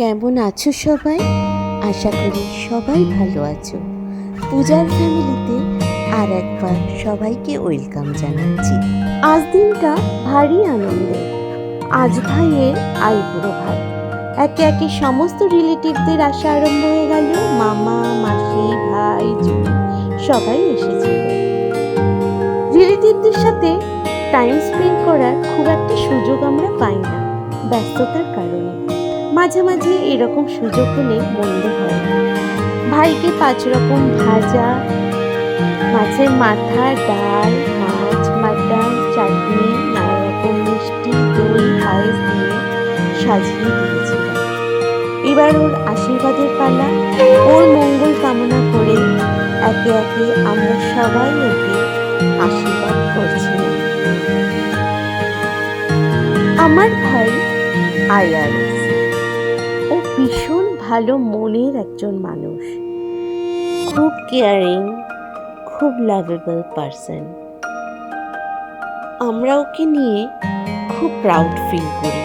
কেমন আছো সবাই? আশা করি সবাই ভালো আছো। পূজার ফ্যামিলিতে আর একবার সবাইকে ওয়েলকাম জানাচ্ছি। আজ দিনটা ভারী আনন্দের। আজ ভাইয়ের আইবুড়ো ভাত। একে একে সমস্ত রিলেটিভদের আসা আরম্ভ হয়ে গেল। মামা, মাসি, ভাই, জুড়ি সবাই এসেছিল। রিলেটিভদের সাথে টাইম স্পেন্ড করার খুব একটা সুযোগ আমরা পাই না ব্যস্ততার কারণে। মাঝে মাঝে এরকম সুযোগ হলে মন্দ হয় না। ভাইকে 5 রকম ভাজা, মাছের মাথা, ডাল, মাছ, মাটন, চাটনি, নানা রকম মিষ্টি, দই, পায়েস দিয়ে সাজিয়ে দিয়েছিলাম। এবার ওর আশীর্বাদের পালা। ওর মঙ্গল কামনা করে একে একে আমরা সবাই ওকে আশীর্বাদ করছিলাম। আমার ভাই আইআরএস। ও ভীষণ ভালো মনের একজন মানুষ, খুব কেয়ারিং, খুব লাভেবল পারসন। আমরা ওকে নিয়ে খুব প্রাউড ফিল করি।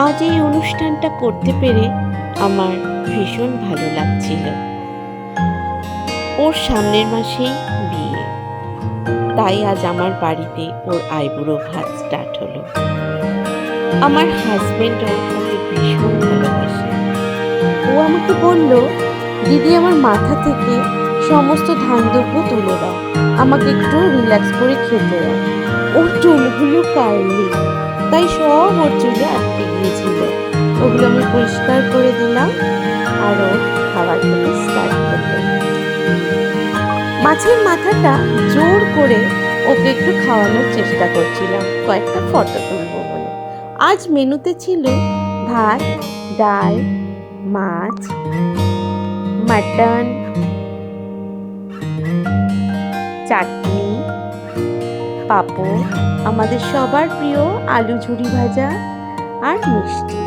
আজ এই অনুষ্ঠানটা করতে পেরে আমার ভীষণ ভালো লাগছিল। ওর সামনের মাসেই বিয়ে, তাই আজ আমার বাড়িতে ওর আইবুড়ো ভাত স্টার্ট হলো। আমার হাজবেন্ড ওকে ভীষণ ভালোবাসে। ও আমাকে বলল, দিদি আমার মাথা থেকে সমস্ত ধান দ্রব্য তুলে দাও, আমাকে একটু রিল্যাক্স করে খেতে দাও। ওর চুলগুলো কার্লি, তাই সব ওর চুলে আটকে গিয়েছিল। ওগুলো আমি পরিষ্কার করে দিলাম আর ও খাবার খেতে স্টার্ট করলো। মাছের মাথাটা জোর করে ওকে একটু খাওয়ানোর চেষ্টা করছিলাম, কয়েকটা ফটো তুলবো বলে। আজ মেনুতে ছিল ভাত, ডাল, মাছ, মাটন, চাটনি, পাঁপড়, আমাদের সবার প্রিয় আলু ঝুরি ভাজা আর মিষ্টি।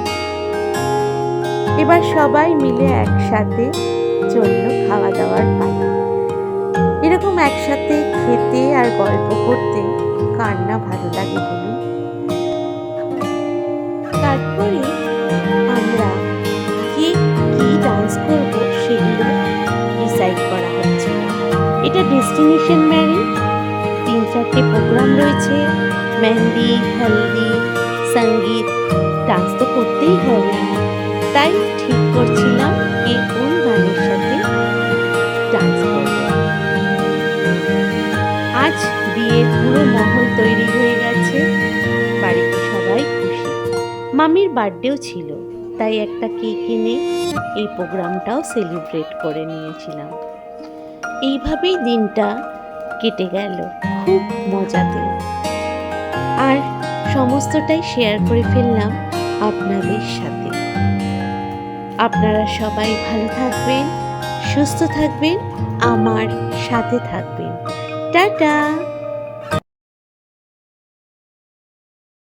এবার সবাই মিলে একসাথে চললো খাওয়া দাওয়ার পালা। এরকম একসাথে খেতে আর গল্প করতে কার না ভালো লাগে বলুন? তারপরে আমরা কে কি ডান্স করব সেগুলো ডিসাইড করা হচ্ছে। এটা ডেস্টিনেশন ম্যারেজ, 3-4টে প্রোগ্রাম রয়েছে, মেহেন্দি, হলদি, সঙ্গীত, ডান্স তো করতেই হবে। তাই ঠিক করছিলাম কে কোন গানের সাথে ডান্স করবে। আজ বিয়ের পুরো মহল তৈরি হয়ে গেছে, বাড়িতে সবাই খুশি। মামির বার্থডেও ছিল, তাই একটা কেক কিনে এই প্রোগ্রামটাও সেলিব্রেট করে নিয়েছিলাম। এইভাবেই দিনটা কেটে গেল খুব মজাতে। আর সমস্তটাই শেয়ার করে ফেললাম আপনাদের সাথে। আপনারা সবাই ভালো থাকবেন, সুস্থ থাকবেন, আমার সাথে থাকবেন। টাটা।